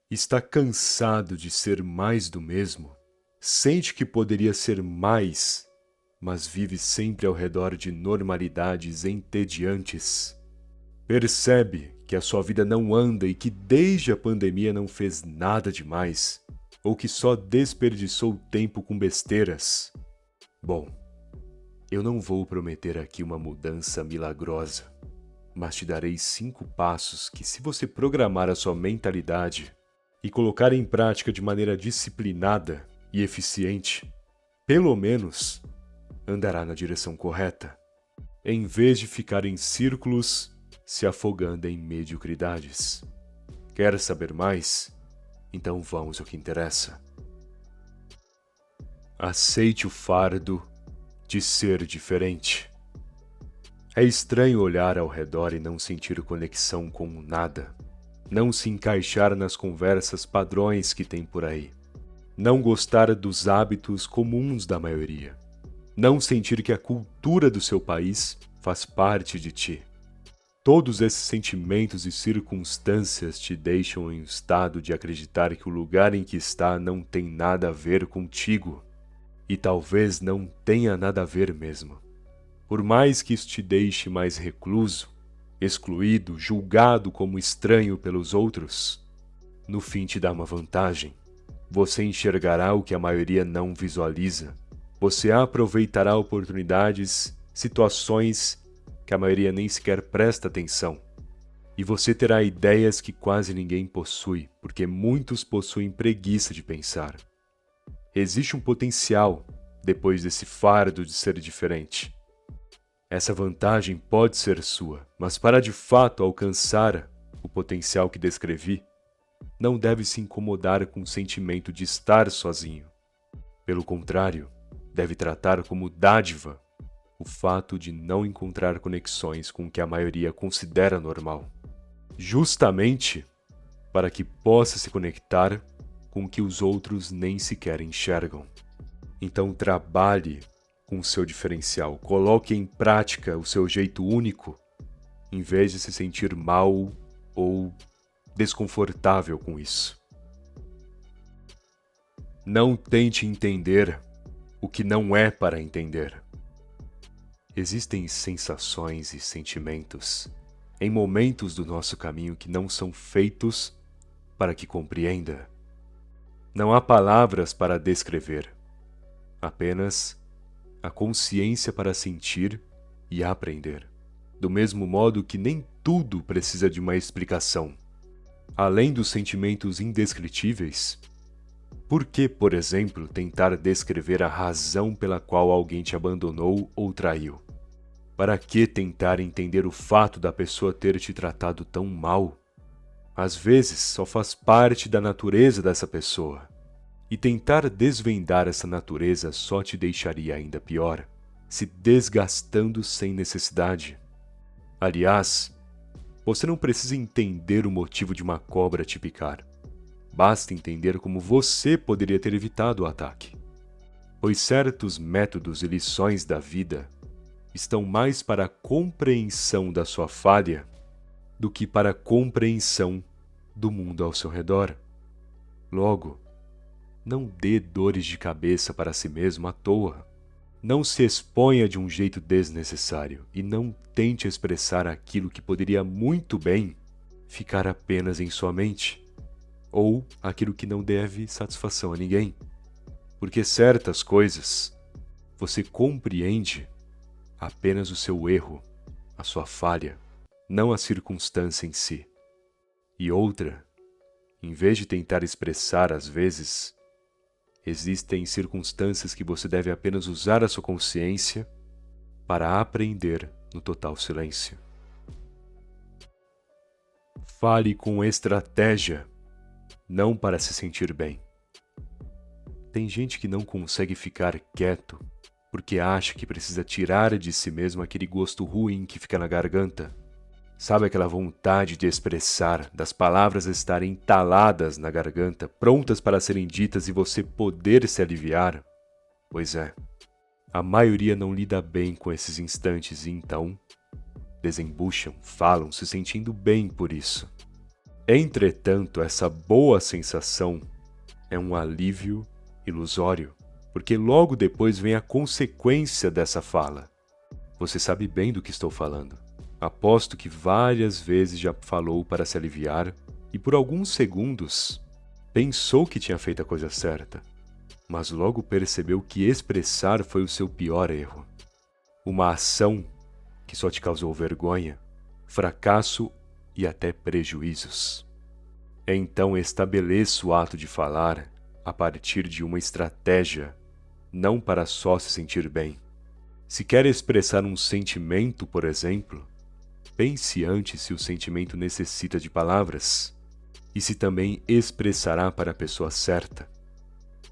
Está cansado de ser mais do mesmo? Sente que poderia ser mais, mas vive sempre ao redor de normalidades entediantes? Percebe que a sua vida não anda e que desde a pandemia não fez nada demais, ou que só desperdiçou tempo com besteiras? Bom, eu não vou prometer aqui uma mudança milagrosa, mas te darei 5 passos que, se você programar a sua mentalidade e colocar em prática de maneira disciplinada e eficiente, pelo menos andará na direção correta, em vez de ficar em círculos se afogando em mediocridades. Quer saber mais? Então vamos ao que interessa. Aceite o fardo de ser diferente. É estranho olhar ao redor e não sentir conexão com nada. Não se encaixar nas conversas padrões que tem por aí. Não gostar dos hábitos comuns da maioria. Não sentir que a cultura do seu país faz parte de ti. Todos esses sentimentos e circunstâncias te deixam em estado de acreditar que o lugar em que está não tem nada a ver contigo. E talvez não tenha nada a ver mesmo. Por mais que isso te deixe mais recluso, excluído, julgado como estranho pelos outros, no fim te dá uma vantagem. Você enxergará o que a maioria não visualiza. Você aproveitará oportunidades, situações que a maioria nem sequer presta atenção. E você terá ideias que quase ninguém possui, porque muitos possuem preguiça de pensar. Existe um potencial depois desse fardo de ser diferente. Essa vantagem pode ser sua, mas para de fato alcançar o potencial que descrevi, não deve se incomodar com o sentimento de estar sozinho. Pelo contrário, deve tratar como dádiva o fato de não encontrar conexões com o que a maioria considera normal, justamente para que possa se conectar com o que os outros nem sequer enxergam. Então trabalhe com o seu diferencial, coloque em prática o seu jeito único, em vez de se sentir mal ou desconfortável com isso. Não tente entender o que não é para entender. Existem sensações e sentimentos em momentos do nosso caminho que não são feitos para que compreenda. Não há palavras para descrever, apenas a consciência para sentir e aprender. Do mesmo modo que nem tudo precisa de uma explicação. Além dos sentimentos indescritíveis, por que, por exemplo, tentar descrever a razão pela qual alguém te abandonou ou traiu? Para que tentar entender o fato da pessoa ter te tratado tão mal? Às vezes só faz parte da natureza dessa pessoa. E tentar desvendar essa natureza só te deixaria ainda pior, se desgastando sem necessidade. Aliás, você não precisa entender o motivo de uma cobra te picar. Basta entender como você poderia ter evitado o ataque. Pois certos métodos e lições da vida estão mais para a compreensão da sua falha do que para a compreensão do mundo ao seu redor. Logo, não dê dores de cabeça para si mesmo à toa. Não se exponha de um jeito desnecessário e não tente expressar aquilo que poderia muito bem ficar apenas em sua mente, ou aquilo que não deve satisfação a ninguém. Porque certas coisas você compreende apenas o seu erro, a sua falha, não a circunstância em si. E outra, em vez de tentar expressar às vezes, existem circunstâncias que você deve apenas usar a sua consciência para aprender no total silêncio. Fale com estratégia, não para se sentir bem. Tem gente que não consegue ficar quieto porque acha que precisa tirar de si mesmo aquele gosto ruim que fica na garganta. Sabe aquela vontade de expressar, das palavras estarem entaladas na garganta, prontas para serem ditas e você poder se aliviar? Pois é, a maioria não lida bem com esses instantes e então desembucham, falam, se sentindo bem por isso. Entretanto, essa boa sensação é um alívio ilusório, porque logo depois vem a consequência dessa fala. Você sabe bem do que estou falando. Aposto que várias vezes já falou para se aliviar e por alguns segundos pensou que tinha feito a coisa certa, mas logo percebeu que expressar foi o seu pior erro. Uma ação que só te causou vergonha, fracasso e até prejuízos. Então estabeleça o ato de falar a partir de uma estratégia, não para só se sentir bem. Se quer expressar um sentimento, por exemplo, pense antes se o sentimento necessita de palavras e se também expressará para a pessoa certa.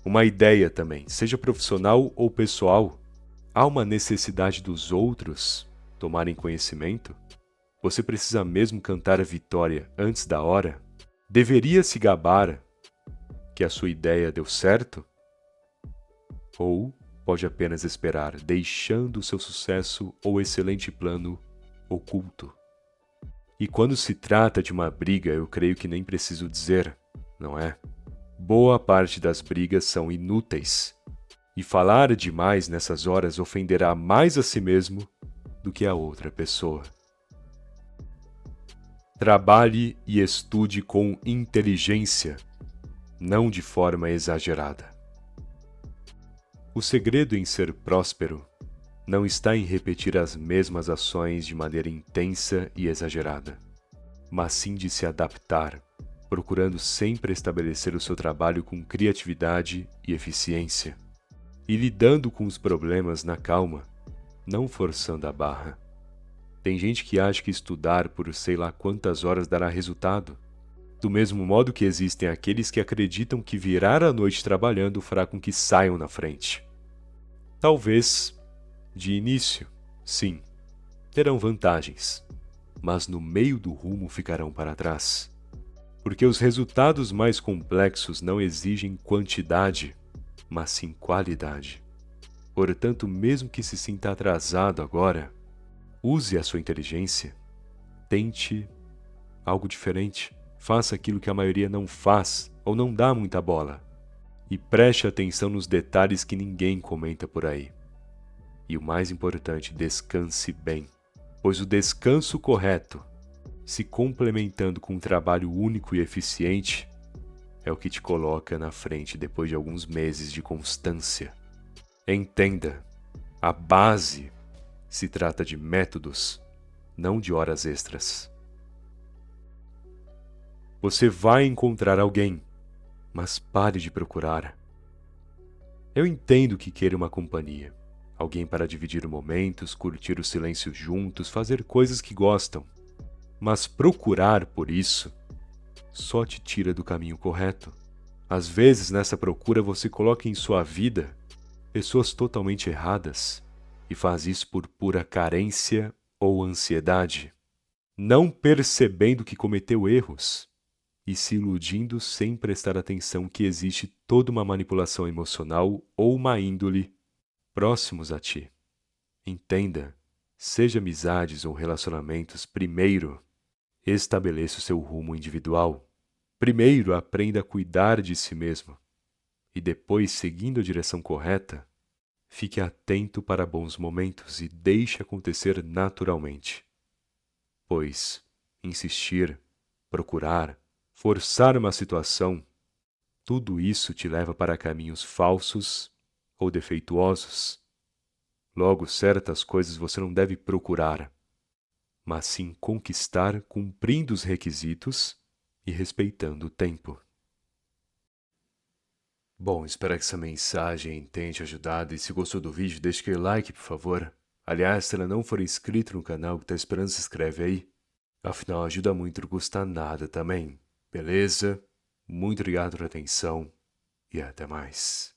Uma ideia também, seja profissional ou pessoal, há uma necessidade dos outros tomarem conhecimento? Você precisa mesmo cantar a vitória antes da hora? Deveria se gabar que a sua ideia deu certo? Ou pode apenas esperar, deixando o seu sucesso ou excelente plano oculto? E quando se trata de uma briga, eu creio que nem preciso dizer, não é? Boa parte das brigas são inúteis, e falar demais nessas horas ofenderá mais a si mesmo do que a outra pessoa. Trabalhe e estude com inteligência, não de forma exagerada. O segredo em ser próspero não está em repetir as mesmas ações de maneira intensa e exagerada, mas sim de se adaptar, procurando sempre estabelecer o seu trabalho com criatividade e eficiência, e lidando com os problemas na calma, não forçando a barra. Tem gente que acha que estudar por sei lá quantas horas dará resultado, do mesmo modo que existem aqueles que acreditam que virar a noite trabalhando fará com que saiam na frente. Talvez, de início, sim, terão vantagens, mas no meio do rumo ficarão para trás. Porque os resultados mais complexos não exigem quantidade, mas sim qualidade. Portanto, mesmo que se sinta atrasado agora, use a sua inteligência, tente algo diferente, faça aquilo que a maioria não faz ou não dá muita bola, e preste atenção nos detalhes que ninguém comenta por aí. E o mais importante, descanse bem, pois o descanso correto, se complementando com um trabalho único e eficiente, é o que te coloca na frente depois de alguns meses de constância. Entenda, a base se trata de métodos, não de horas extras. Você vai encontrar alguém, mas pare de procurar. Eu entendo que queira uma companhia, alguém para dividir momentos, curtir o silêncio juntos, fazer coisas que gostam. Mas procurar por isso só te tira do caminho correto. Às vezes, nessa procura, você coloca em sua vida pessoas totalmente erradas e faz isso por pura carência ou ansiedade, não percebendo que cometeu erros e se iludindo sem prestar atenção que existe toda uma manipulação emocional ou má índole próximos a ti. Entenda, seja amizades ou relacionamentos, primeiro, estabeleça o seu rumo individual. Primeiro, aprenda a cuidar de si mesmo. E depois, seguindo a direção correta, fique atento para bons momentos e deixe acontecer naturalmente. Pois, insistir, procurar, forçar uma situação, tudo isso te leva para caminhos falsos ou defeituosos. Logo, certas coisas você não deve procurar, mas sim conquistar cumprindo os requisitos e respeitando o tempo. Bom, espero que essa mensagem tenha te ajudado e se gostou do vídeo, deixe aquele like, por favor. Aliás, se ainda não for inscrito no canal, que tá esperando, se inscreve aí. Afinal, ajuda muito, não custa nada também. Beleza? Muito obrigado pela atenção e até mais.